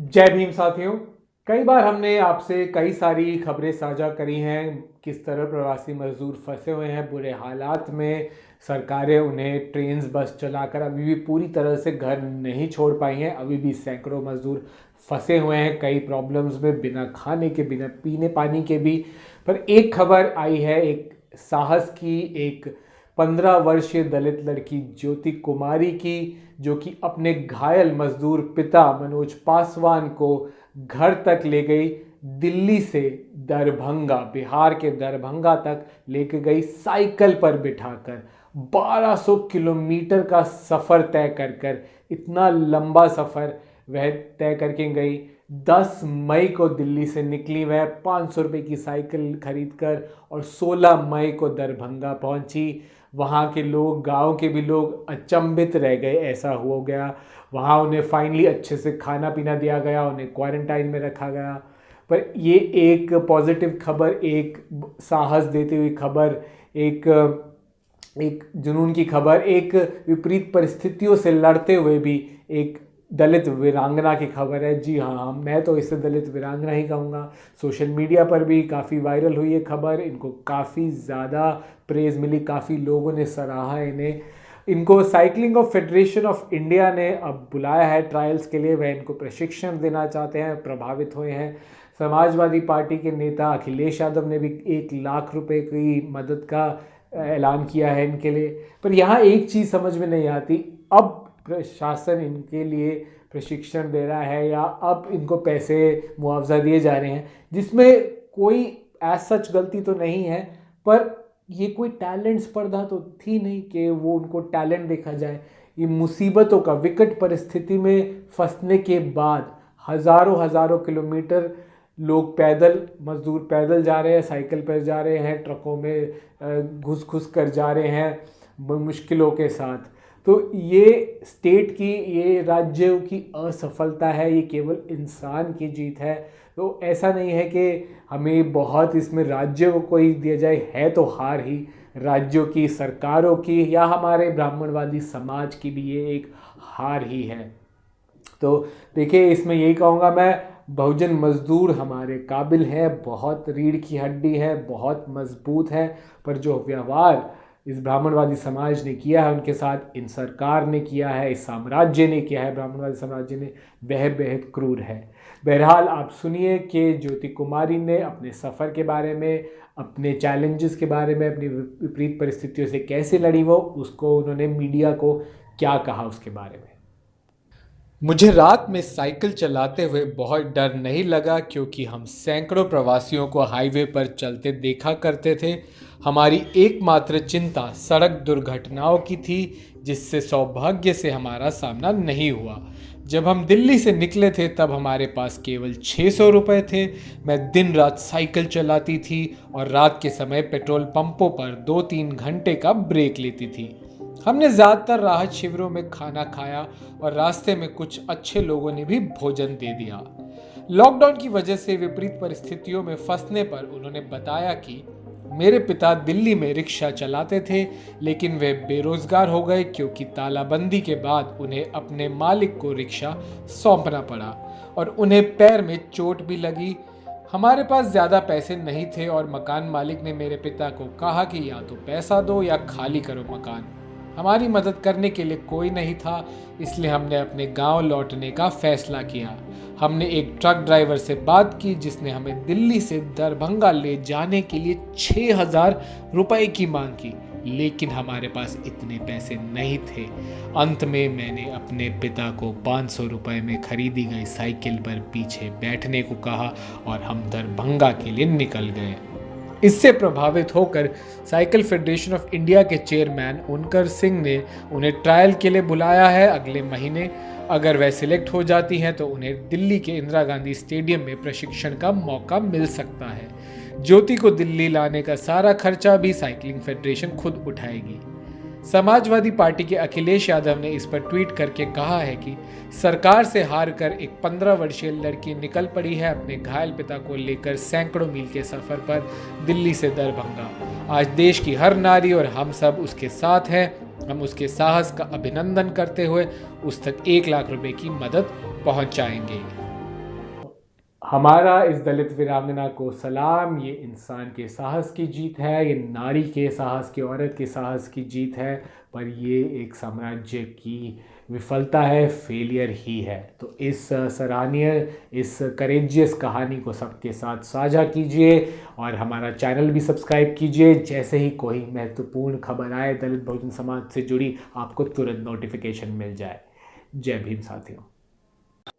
जय भीम साथियों। कई बार हमने आपसे कई सारी खबरें साझा करी हैं, किस तरह प्रवासी मजदूर फंसे हुए हैं बुरे हालात में। सरकारें उन्हें ट्रेन बस चलाकर अभी भी पूरी तरह से घर नहीं छोड़ पाई हैं। अभी भी सैकड़ों मजदूर फंसे हुए हैं कई प्रॉब्लम्स में, बिना खाने के, बिना पीने पानी के भी। पर एक खबर आई है एक साहस की, एक 15 वर्षीय दलित लड़की ज्योति कुमारी की, जो कि अपने घायल मजदूर पिता मनोज पासवान को घर तक ले गई। दिल्ली से दरभंगा, बिहार के दरभंगा तक लेके गई साइकिल पर बिठाकर। 1200 किलोमीटर का सफ़र तय कर कर, इतना लंबा सफ़र वह तय करके गई। 10 मई को दिल्ली से निकली वह 500 रुपये की साइकिल खरीद कर, और 16 मई को दरभंगा पहुंची। वहाँ के लोग, गांव के भी लोग अचंभित रह गए, ऐसा हो गया। वहाँ उन्हें फाइनली अच्छे से खाना पीना दिया गया, उन्हें क्वारंटाइन में रखा गया। पर ये एक पॉजिटिव खबर, एक साहस देती हुई खबर, एक एक जुनून की खबर, एक विपरीत परिस्थितियों से लड़ते हुए भी एक दलित वीरांगना की खबर है। जी हाँ, मैं तो इसे दलित वीरांगना ही कहूँगा। सोशल मीडिया पर भी काफ़ी वायरल हुई ये खबर, इनको काफ़ी ज़्यादा प्रेज़ मिली, काफ़ी लोगों ने सराहा इन्हें। इनको cycling of federation of India ने अब बुलाया है ट्रायल्स के लिए। वह इनको प्रशिक्षण देना चाहते हैं, प्रभावित हुए हैं। समाजवादी पार्टी के नेता अखिलेश यादव ने भी 1 लाख रुपए की मदद का ऐलान किया है इनके लिए। पर यहाँ एक चीज़ समझ में नहीं आती, अब प्रशासन इनके लिए प्रशिक्षण दे रहा है या अब इनको पैसे मुआवजा दिए जा रहे हैं, जिसमें कोई एज सच गलती तो नहीं है, पर ये कोई टैलेंट स्पर्धा तो थी नहीं कि वो उनको टैलेंट देखा जाए। ये मुसीबतों का, विकट परिस्थिति में फंसने के बाद हज़ारों हज़ारों किलोमीटर लोग पैदल, मजदूर पैदल जा रहे हैं, साइकिल पर जा रहे हैं, ट्रकों में घुस घुस कर जा रहे हैं मुश्किलों के साथ। तो ये स्टेट की, ये राज्यों की असफलता है, ये केवल इंसान की जीत है। तो ऐसा नहीं है कि हमें बहुत इसमें राज्यों को कोई दिया जाए, है तो हार ही राज्यों की, सरकारों की, या हमारे ब्राह्मणवादी समाज की भी ये एक हार ही है। तो देखिए, इसमें यही कहूँगा मैं, बहुजन मजदूर हमारे काबिल है, बहुत रीढ़ की हड्डी है, बहुत मजबूत है, पर जो व्यवहार इस ब्राह्मणवादी समाज ने किया है उनके साथ, इन सरकार ने किया है, इस साम्राज्य ने किया है, ब्राह्मणवादी साम्राज्य ने, वह बेहद क्रूर है। बहरहाल आप सुनिए कि ज्योति कुमारी ने अपने सफ़र के बारे में, अपने चैलेंजेस के बारे में, अपनी विपरीत परिस्थितियों से कैसे लड़ी वो, उसको उन्होंने मीडिया को क्या कहा उसके बारे में। मुझे रात में साइकिल चलाते हुए बहुत डर नहीं लगा, क्योंकि हम सैकड़ों प्रवासियों को हाईवे पर चलते देखा करते थे। हमारी एकमात्र चिंता सड़क दुर्घटनाओं की थी, जिससे सौभाग्य से हमारा सामना नहीं हुआ। जब हम दिल्ली से निकले थे तब हमारे पास केवल 600 रुपये थे। मैं दिन रात साइकिल चलाती थी और रात के समय पेट्रोल पंपों पर 2-3 घंटे का ब्रेक लेती थी। हमने ज़्यादातर राहत शिविरों में खाना खाया और रास्ते में कुछ अच्छे लोगों ने भी भोजन दे दिया। लॉकडाउन की वजह से विपरीत परिस्थितियों में फंसने पर उन्होंने बताया कि मेरे पिता दिल्ली में रिक्शा चलाते थे, लेकिन वे बेरोजगार हो गए क्योंकि तालाबंदी के बाद उन्हें अपने मालिक को रिक्शा सौंपना पड़ा और उन्हें पैर में चोट भी लगी। हमारे पास ज़्यादा पैसे नहीं थे और मकान मालिक ने मेरे पिता को कहा कि या तो पैसा दो या खाली करो मकान। हमारी मदद करने के लिए कोई नहीं था, इसलिए हमने अपने गांव लौटने का फैसला किया। हमने एक ट्रक ड्राइवर से बात की, जिसने हमें दिल्ली से दरभंगा ले जाने के लिए 6,000 रुपए की मांग की, लेकिन हमारे पास इतने पैसे नहीं थे। अंत में मैंने अपने पिता को 500 रुपए में खरीदी गई साइकिल पर पीछे बैठने को कहा और हम दरभंगा के लिए निकल गए। इससे प्रभावित होकर साइकिल फेडरेशन ऑफ इंडिया के चेयरमैन ओनकर सिंह ने उन्हें ट्रायल के लिए बुलाया है अगले महीने। अगर वह सिलेक्ट हो जाती हैं तो उन्हें दिल्ली के इंदिरा गांधी स्टेडियम में प्रशिक्षण का मौका मिल सकता है। ज्योति को दिल्ली लाने का सारा खर्चा भी साइकिलिंग फेडरेशन खुद उठाएगी। समाजवादी पार्टी के अखिलेश यादव ने इस पर ट्वीट करके कहा है कि सरकार से हार कर एक 15 वर्षीय लड़की निकल पड़ी है अपने घायल पिता को लेकर सैकड़ों मील के सफर पर दिल्ली से दरभंगा। आज देश की हर नारी और हम सब उसके साथ हैं। हम उसके साहस का अभिनंदन करते हुए उस तक 1 लाख रुपए की मदद पहुंचाएंगे। हमारा इस दलित वीरांगना को सलाम। ये इंसान के साहस की जीत है, ये नारी के साहस की, औरत के साहस की जीत है, पर ये एक साम्राज्य की विफलता है, फेलियर ही है। तो इस सराहनीय, इस करेजियस कहानी को सबके साथ साझा कीजिए और हमारा चैनल भी सब्सक्राइब कीजिए। जैसे ही कोई महत्वपूर्ण खबर आए दलित बहुजन समाज से जुड़ी, आपको तुरंत नोटिफिकेशन मिल जाए। जय भीम साथियों।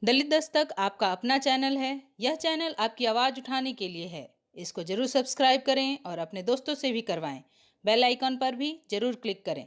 दलित दस्तक आपका अपना चैनल है। यह चैनल आपकी आवाज़ उठाने के लिए है। इसको जरूर सब्सक्राइब करें और अपने दोस्तों से भी करवाएं। बेल आइकॉन पर भी जरूर क्लिक करें।